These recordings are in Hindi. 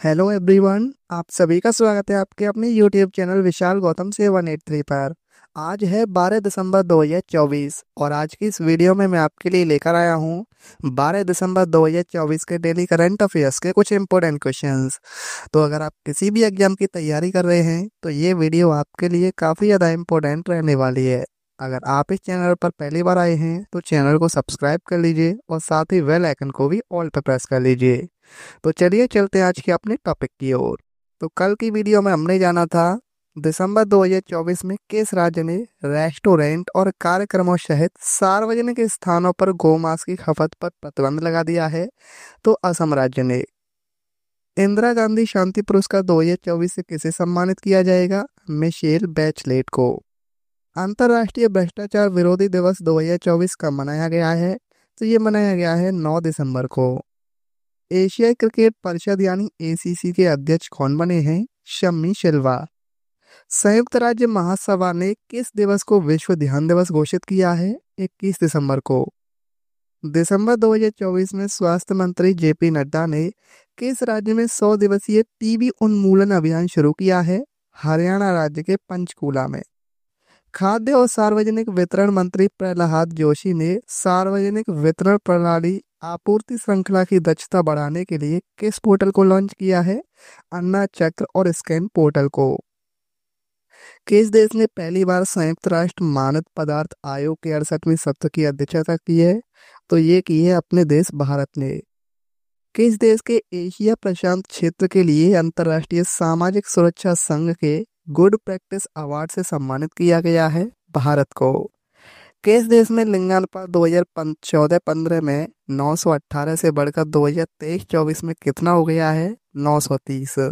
हेलो एवरीवन, आप सभी का स्वागत है आपके अपने यूट्यूब चैनल विशाल गौतम से 183 पर। आज है 12 दिसंबर 2024 और आज की इस वीडियो में मैं आपके लिए लेकर आया हूँ 12 दिसंबर 2024 के डेली करंट अफेयर्स के कुछ इंपॉर्टेंट क्वेश्चंस। तो अगर आप किसी भी एग्जाम की तैयारी कर रहे हैं तो ये वीडियो आपके लिए काफ़ी ज़्यादा इंपॉर्टेंट रहने वाली है। अगर आप इस चैनल पर पहली बार आए हैं तो चैनल को सब्सक्राइब कर लीजिए और साथ ही बेल आइकन को भी ऑल पर प्रेस कर लीजिए। तो चलिए चलते हैं आज के अपने टॉपिक की ओर। तो कल की वीडियो में हमने जाना था दिसंबर 2024 में किस राज्य ने रेस्टोरेंट और कार्यक्रमों सहित सार्वजनिक स्थानों पर गौमांस की खपत पर प्रतिबंध लगा दिया है। तो असम राज्य ने। इंदिरा गांधी शांति पुरस्कार 2024 से किसे सम्मानित किया जाएगा? मिशेल बैचलेट को। अंतर्राष्ट्रीय भ्रष्टाचार विरोधी दिवस 2024 कब मनाया गया है? तो ये मनाया गया है 9 दिसंबर को। एशियाई क्रिकेट परिषद यानी एसीसी के अध्यक्ष कौन बने हैं? शम्मी शिलवा। संयुक्त राज्य महासभा ने किस दिवस को विश्व ध्यान दिवस घोषित किया है? 21 दिसंबर को। दिसंबर 2024 में स्वास्थ्य मंत्री जेपी नड्डा ने किस राज्य में 100 दिवसीय टीबी उन्मूलन अभियान शुरू किया है? हरियाणा राज्य के पंचकूला में। खाद्य और सार्वजनिक वितरण मंत्री प्रहलाद जोशी ने सार्वजनिक वितरण प्रणाली आपूर्ति श्रृंखला की दक्षता बढ़ाने के लिए किस पोर्टल को लॉन्च किया है? अन्ना चक्र और स्कैन पोर्टल को। किस देश ने पहली बार संयुक्त राष्ट्र मानव पदार्थ आयोग के 68वें सत्र की अध्यक्षता की है? तो ये की है अपने देश भारत ने। किस देश के एशिया प्रशांत क्षेत्र के लिए अंतर्राष्ट्रीय सामाजिक सुरक्षा संघ के गुड प्रैक्टिस अवार्ड से सम्मानित किया गया है? भारत को। किस देश में लिंगानुपात 2014-15 में 918 से बढ़कर 2023-24 में कितना हो गया है? 930।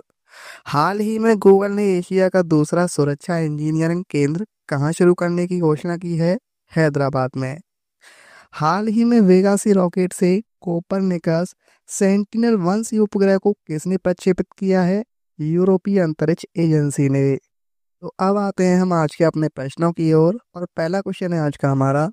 हाल ही में गूगल ने एशिया का दूसरा सुरक्षा इंजीनियरिंग केंद्र कहाँ शुरू करने की घोषणा की है? हैदराबाद में। हाल ही में वेगा सी रॉकेट से कोपरनिकस सेंटिनल-1 उपग्रह को किसने प्रक्षेपित किया है? यूरोपीय अंतरिक्ष एजेंसी ने। तो अब आते हैं हम आज के अपने प्रश्नों की ओर और पहला क्वेश्चन है आज का हमारा,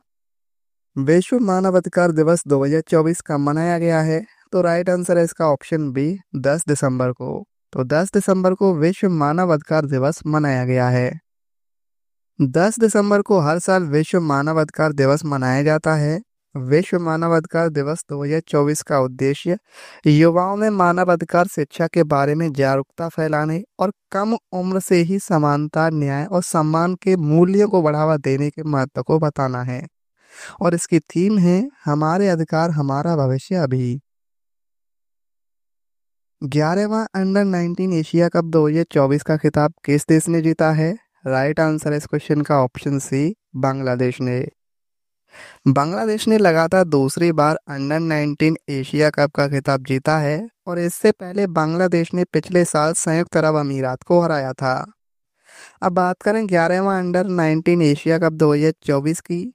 विश्व मानवाधिकार दिवस 2024 कब मनाया गया है? तो राइट आंसर है इसका ऑप्शन बी, 10 दिसंबर को। तो 10 दिसंबर को विश्व मानवाधिकार दिवस मनाया गया है। 10 दिसंबर को हर साल विश्व मानवाधिकार दिवस मनाया जाता है। विश्व मानवाधिकार दिवस 2024 का उद्देश्य युवाओं में मानवाधिकार शिक्षा के बारे में जागरूकता फैलाने और कम उम्र से ही समानता, न्याय और सम्मान के मूल्यों को बढ़ावा देने के महत्व को बताना है। और इसकी थीम है हमारे अधिकार हमारा भविष्य अभी। 11वां अंडर 19 एशिया कप 2024 का खिताब किस देश ने जीता है? राइट आंसर है इस क्वेश्चन का ऑप्शन सी, बांग्लादेश ने। बांग्लादेश ने लगातार दूसरी बार अंडर 19 एशिया कप का खिताब जीता है और इससे पहले बांग्लादेश ने पिछले साल संयुक्त अरब अमीरात को हराया था। अब बात करें 11वां अंडर 19 एशिया कप 2024 की,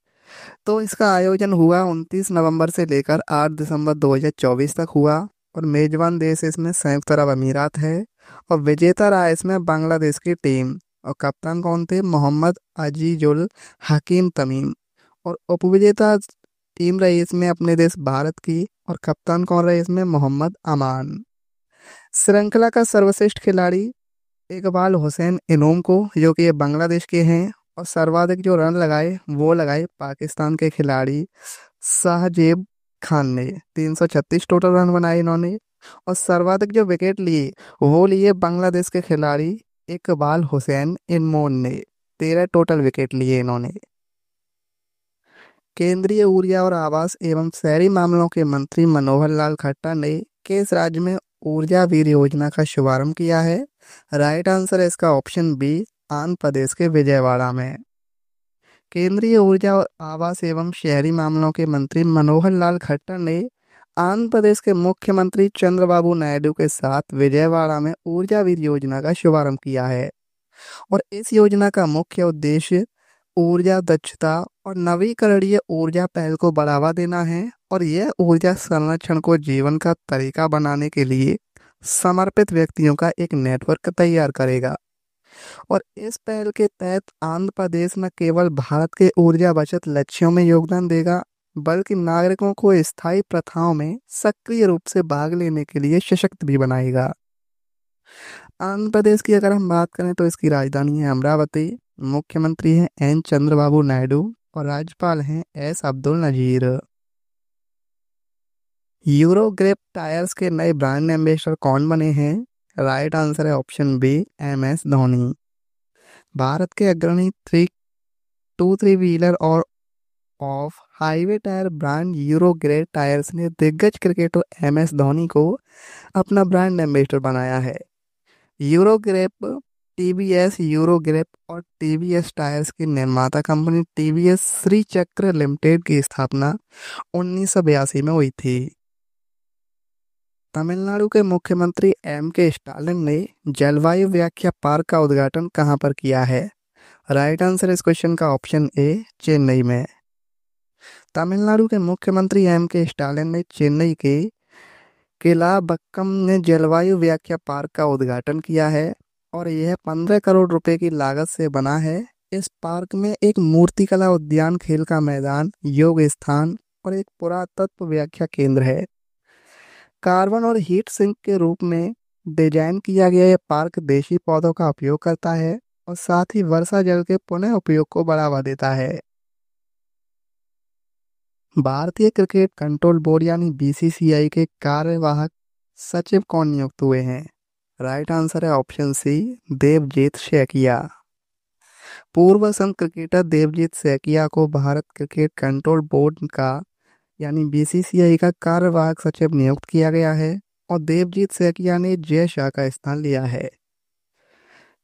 तो इसका आयोजन हुआ 29 नवंबर से लेकर 8 दिसंबर 2024 तक हुआ और मेजबान देश इसमें संयुक्त अरब अमीरात है और विजेता रहा इसमें बांग्लादेश की टीम। और कप्तान कौन थे? मोहम्मद अजीजुल हकीम तमीम। और उपविजेता टीम रही इसमें अपने देश भारत की और कप्तान कौन रहे इसमें? मोहम्मद अमान। श्रृंखला का सर्वश्रेष्ठ खिलाड़ी इकबाल हुसैन इनोम को, जो कि ये बांग्लादेश के हैं, और सर्वाधिक जो रन लगाए वो लगाए पाकिस्तान के खिलाड़ी साहजेब खान ने। 336 टोटल रन बनाए इन्होंने। और सर्वाधिक जो विकेट लिए वो लिए बांग्लादेश के खिलाड़ी इकबाल हुसैन इनमोन ने। 13 टोटल विकेट लिए इन्होंने। केंद्रीय ऊर्जा और आवास एवं शहरी मामलों के मंत्री मनोहर लाल खट्टर ने किस राज्य में ऊर्जा वीर योजना का शुभारंभ किया है? राइट आंसर है इसका ऑप्शन बी, आंध्र प्रदेश के विजयवाड़ा में। केंद्रीय ऊर्जा और आवास एवं शहरी मामलों के मंत्री मनोहर लाल खट्टर ने आंध्र प्रदेश के मुख्यमंत्री चंद्रबाबू नायडू के साथ विजयवाड़ा में ऊर्जा वीर योजना का शुभारंभ किया है। और इस योजना का मुख्य उद्देश्य ऊर्जा दक्षता और नवीकरणीय ऊर्जा पहल को बढ़ावा देना है और यह ऊर्जा संरक्षण को जीवन का तरीका बनाने के लिए समर्पित व्यक्तियों का एक नेटवर्क तैयार करेगा। और इस पहल के तहत आंध्र प्रदेश न केवल भारत के ऊर्जा बचत लक्ष्यों में योगदान देगा बल्कि नागरिकों को स्थायी प्रथाओं में सक्रिय रूप से भाग लेने के लिए सशक्त भी बनाएगा। आंध्र प्रदेश की अगर हम बात करें तो इसकी राजधानी है अमरावती। मुख्यमंत्री हैं एन चंद्रबाबू नायडू और राज्यपाल हैं S Abdul Nazeer. Euro Grip tyres के नए ब्रांड एम्बेसडर कौन बने हैं? राइट आंसर है option B, M S Dhoni. Bharat के अग्रणी थ्री व्हीलर और off highway tyre brand Euro Grip tyres ने दिग्गज क्रिकेटर एम एस धोनी को अपना ब्रांड एम्बेसडर बनाया है। Euro Grip TVS Euro Grip और टीवीएस टायर्स की निर्माता कंपनी टीवीएस श्री चक्र लिमिटेड की स्थापना 1982 में हुई थी। तमिलनाडु के मुख्यमंत्री एम के स्टालिन ने जलवायु व्याख्या पार्क का उद्घाटन कहाँ पर किया है? राइट आंसर इस क्वेश्चन का ऑप्शन ए, चेन्नई में। तमिलनाडु के मुख्यमंत्री एम के स्टालिन ने चेन्नई के केलाबक्कम में जलवायु व्याख्या पार्क का उद्घाटन किया है और यह 15 करोड़ रुपए की लागत से बना है। इस पार्क में एक मूर्तिकला उद्यान, खेल का मैदान, योग स्थान और एक पुरातत्व व्याख्या केंद्र है। कार्बन और हीट सिंक के रूप में डिजाइन किया गया यह पार्क देशी पौधों का उपयोग करता है और साथ ही वर्षा जल के पुनः उपयोग को बढ़ावा देता है। भारतीय क्रिकेट कंट्रोल बोर्ड यानी बीसीसीआई के कार्यवाहक सचिव कौन नियुक्त हुए हैं? राइट आंसर है ऑप्शन सी, देवजीत सैकिया। पूर्व संघ क्रिकेटर देवजीत सैकिया को भारत क्रिकेट कंट्रोल बोर्ड का यानी बीसीसीआई का कार्यवाहक सचिव नियुक्त किया गया है और देवजीत सैकिया ने जय शाह का स्थान लिया है।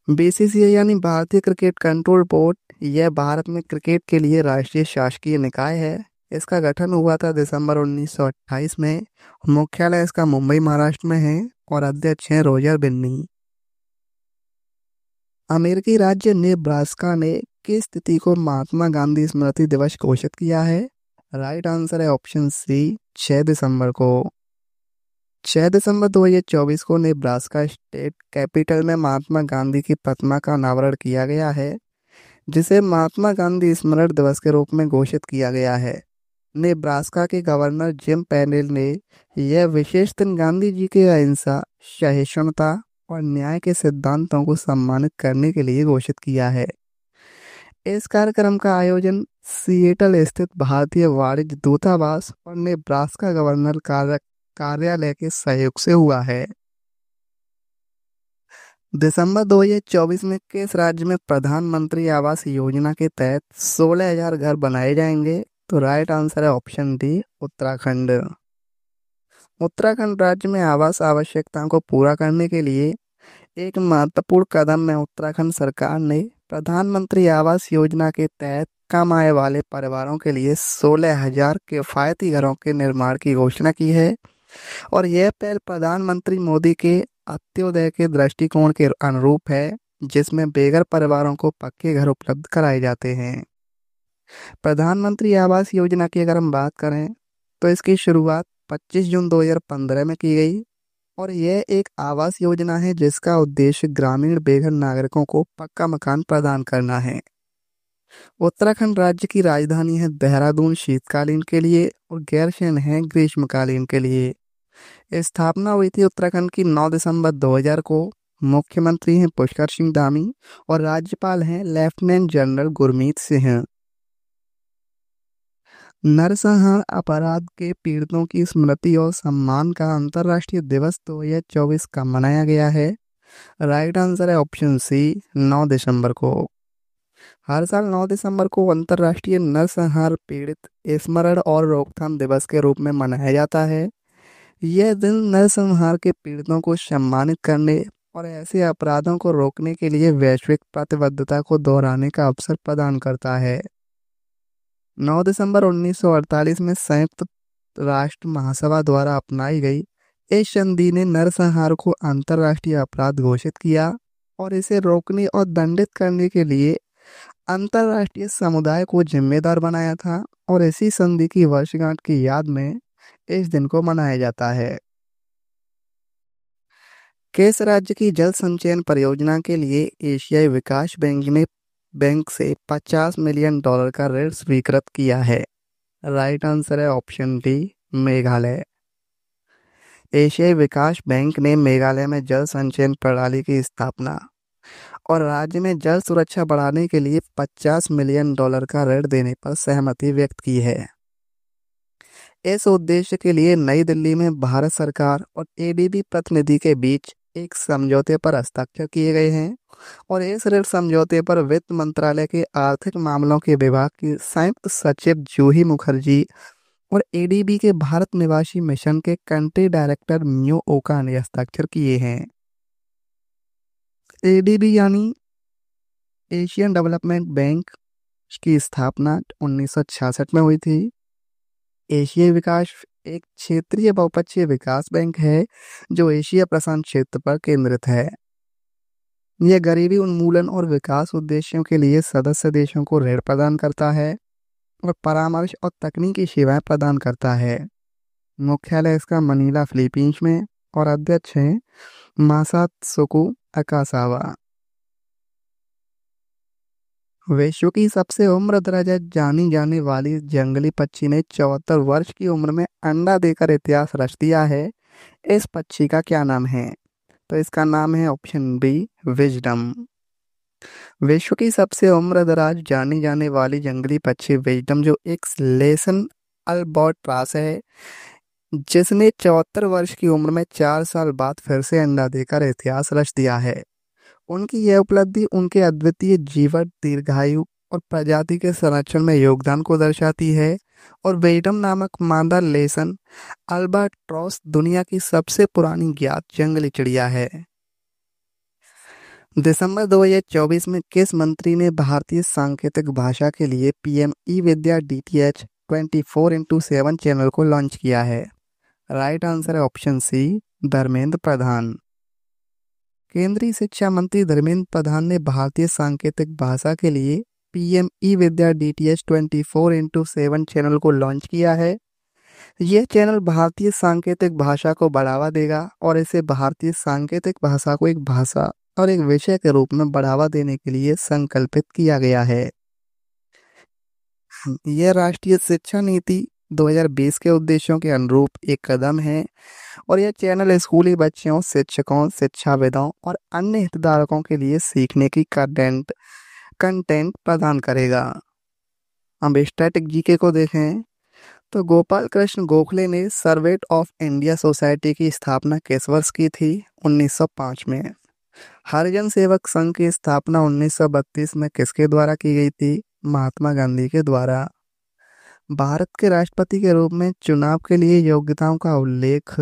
बीसीसीआई यानी भारतीय क्रिकेट कंट्रोल बोर्ड यह भारत में क्रिकेट के लिए राष्ट्रीय शासकीय निकाय है। इसका गठन हुआ था दिसंबर 1928 में। मुख्यालय इसका मुंबई महाराष्ट्र में है और अध्यक्ष हैं रोजर बिन्नी। अमेरिकी राज्य नेब्रास्का ने किस तिथि को महात्मा गांधी स्मृति दिवस घोषित किया है? राइट आंसर है ऑप्शन सी, 6 दिसंबर को। 6 दिसंबर 2024 को नेब्रास्का स्टेट कैपिटल में महात्मा गांधी की प्रतिमा का अनावरण किया गया है, जिसे महात्मा गांधी स्मरण दिवस के रूप में घोषित किया गया है। नेब्रास्का के गवर्नर जिम पेनेल ने यह विशेष दिन गांधी जी के अहिंसा, सहिष्णुता और न्याय के सिद्धांतों को सम्मानित करने के लिए घोषित किया है। इस कार्यक्रम का आयोजन सिएटल स्थित भारतीय वाणिज्य दूतावास और नेब्रास्का गवर्नर कार्यालय के सहयोग से हुआ है। दिसंबर 2024 में किस राज्य में प्रधानमंत्री आवास योजना के तहत 16,000 घर बनाए जाएंगे? तो राइट आंसर है ऑप्शन डी, उत्तराखंड। उत्तराखंड राज्य में आवास आवश्यकताओं को पूरा करने के लिए एक महत्वपूर्ण कदम में उत्तराखंड सरकार ने प्रधानमंत्री आवास योजना के तहत कम आय वाले परिवारों के लिए 16,000 किफायती घरों के निर्माण की घोषणा की है और यह पहल प्रधानमंत्री मोदी के अंत्योदय के दृष्टिकोण के अनुरूप है, जिसमें बेघर परिवारों को पक्के घर उपलब्ध कराए जाते हैं। प्रधानमंत्री आवास योजना की अगर हम बात करें तो इसकी शुरुआत 25 जून 2015 में की गई और यह एक आवास योजना है जिसका उद्देश्य ग्रामीण बेघर नागरिकों को पक्का मकान प्रदान करना है। उत्तराखंड राज्य की राजधानी है देहरादून शीतकालीन के लिए और गैरसैंण है ग्रीष्मकालीन के लिए। स्थापना हुई थी उत्तराखंड की 9 दिसंबर 2000 को। मुख्यमंत्री हैं पुष्कर सिंह धामी और राज्यपाल हैं लेफ्टिनेंट जनरल गुरमीत सिंह। नरसंहार अपराध के पीड़ितों की स्मृति और सम्मान का अंतर्राष्ट्रीय दिवस 2024 का मनाया गया है। राइट आंसर है ऑप्शन सी, 9 दिसंबर को। हर साल 9 दिसंबर को अंतर्राष्ट्रीय नरसंहार पीड़ित स्मरण और रोकथाम दिवस के रूप में मनाया जाता है। यह दिन नरसंहार के पीड़ितों को सम्मानित करने और ऐसे अपराधों को रोकने के लिए वैश्विक प्रतिबद्धता को दोहराने का अवसर प्रदान करता है। 9 दिसंबर 1948 में संयुक्त राष्ट्र महासभा द्वारा अपनाई गई इस संधि ने नरसंहार को अंतर्राष्ट्रीय अपराध घोषित किया और इसे रोकने और दंडित करने के लिए अंतर्राष्ट्रीय समुदाय को जिम्मेदार बनाया था और इसी संधि की वर्षगांठ की याद में इस दिन को मनाया जाता है। किस राज्य की जल संचयन परियोजना के लिए एशियाई विकास बैंक से $50 मिलियन का ऋण स्वीकृत किया है? राइट आंसर है ऑप्शन डी, मेघालय। एशियाई विकास बैंक ने मेघालय में जल संचयन प्रणाली की स्थापना और राज्य में जल सुरक्षा बढ़ाने के लिए $50 मिलियन का ऋण देने पर सहमति व्यक्त की है। इस उद्देश्य के लिए नई दिल्ली में भारत सरकार और एडीबी प्रतिनिधि के बीच एक समझौते पर हस्ताक्षर किए गए हैं और इस ऋण समझौते पर वित्त मंत्रालय के आर्थिक मामलों के विभाग की संयुक्त सचिव जूही मुखर्जी और एडीबी के भारत निवासी मिशन के कंट्री डायरेक्टर म्यू ओका ने हस्ताक्षर किए हैं। एडीबी यानी एशियन डेवलपमेंट बैंक की स्थापना 1966 में हुई थी। एशियाई विकास एक क्षेत्रीय बहुपक्षीय विकास बैंक है जो एशिया प्रशांत क्षेत्र पर केंद्रित है। यह गरीबी उन्मूलन और विकास उद्देश्यों के लिए सदस्य देशों को ऋण प्रदान करता है और परामर्श और तकनीकी सेवाएं प्रदान करता है। मुख्यालय इसका मनीला फिलीपींस में और अध्यक्ष हैं मासात्सुको अकासावा। विश्व की सबसे उम्रदराज जानी जाने वाली जंगली पक्षी ने 74 वर्ष की उम्र में अंडा देकर इतिहास रच दिया है। इस पक्षी का क्या नाम है? तो इसका नाम है ऑप्शन बी विजडम। विश्व की सबसे उम्रदराज जानी जाने वाली जंगली पक्षी विजडम जो एक लेसन अल्बाट्रॉस है जिसने 74 वर्ष की उम्र में 4 साल बाद फिर से अंडा देकर इतिहास रच दिया है। उनकी यह उपलब्धि उनके अद्वितीय जीवन, दीर्घायु और प्रजाति के संरक्षण में योगदान को दर्शाती है और विजडम नामक मादा लेसन अल्बाट्रॉस दुनिया की सबसे पुरानी ज्ञात जंगली चिड़िया है। दिसंबर 2024 में किस मंत्री ने भारतीय सांकेतिक भाषा के लिए पीएम ई विद्या डीटीएच 24x7 चैनल को लॉन्च किया है? राइट आंसर है ऑप्शन सी धर्मेंद्र प्रधान। केंद्रीय शिक्षा मंत्री धर्मेंद्र प्रधान ने भारतीय सांकेतिक भाषा के लिए पीएम ई विद्या डीटीएच 24x7 चैनल को लॉन्च किया है। यह चैनल भारतीय सांकेतिक भाषा को बढ़ावा देगा और इसे भारतीय सांकेतिक भाषा को एक भाषा और एक विषय के रूप में बढ़ावा देने के लिए संकल्पित किया गया है। यह राष्ट्रीय शिक्षा नीति 2020 के उद्देश्यों के अनुरूप एक कदम है और यह चैनल स्कूली बच्चों, शिक्षकों, शिक्षाविदों और अन्य हितधारकों के लिए सीखने की कंटेंट प्रदान करेगा। अब स्टैटिक जीके को देखें तो गोपाल कृष्ण गोखले ने सर्वेट ऑफ इंडिया सोसाइटी की स्थापना किस वर्ष की थी? 1905 में। हरिजन सेवक संघ की स्थापना 1932 में किसके द्वारा की गई थी? महात्मा गांधी के द्वारा। भारत के राष्ट्रपति के रूप में चुनाव के लिए योग्यताओं का उल्लेख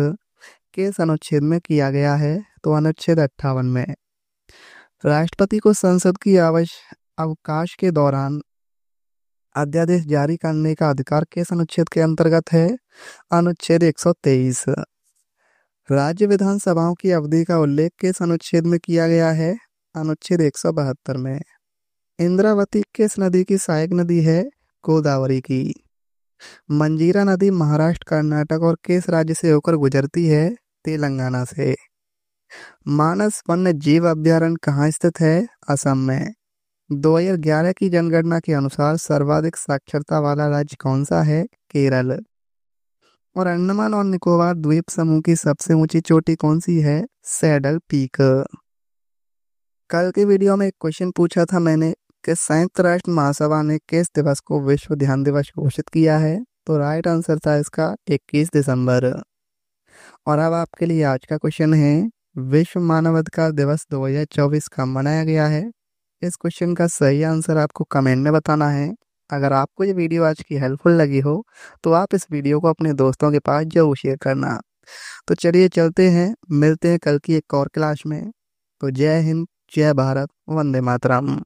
किस अनुच्छेद में किया गया है? तो अनुच्छेद 58 में। राष्ट्रपति को संसद की अवकाश के दौरान अध्यादेश जारी करने का अधिकार किस अनुच्छेद के अंतर्गत है? अनुच्छेद 123। राज्य विधानसभाओं की अवधि का उल्लेख किस अनुच्छेद में किया गया है? अनुच्छेद 172 में। इंद्रावती किस नदी की सहायक नदी है? गोदावरी की। मंजीरा नदी महाराष्ट्र, कर्नाटक और किस राज्य से होकर गुजरती है? तेलंगाना से। मानस वन्य जीव अभ्यारण्य कहाँ स्थित है? असम में। 2011 की जनगणना के अनुसार सर्वाधिक साक्षरता वाला राज्य कौन सा है? केरल। और अंडमान और निकोबार द्वीप समूह की सबसे ऊंची चोटी कौन सी है? Saddle peak. कल के वीडियो में एक क्वेश्चन पूछा था मैंने कि संयुक्त राष्ट्र महासभा ने किस दिवस को विश्व ध्यान दिवस घोषित किया है? तो राइट आंसर था इसका 21 दिसंबर। और अब आपके लिए आज का क्वेश्चन है, विश्व मानवाधिकार दिवस 2024 कब मनाया गया है? इस क्वेश्चन का सही आंसर आपको कमेंट में बताना है। अगर आपको ये वीडियो आज की हेल्पफुल लगी हो तो आप इस वीडियो को अपने दोस्तों के पास जरूर शेयर करना। तो चलिए चलते हैं, मिलते हैं कल की एक और क्लास में। तो जय हिंद, जय भारत, वंदे मातरम।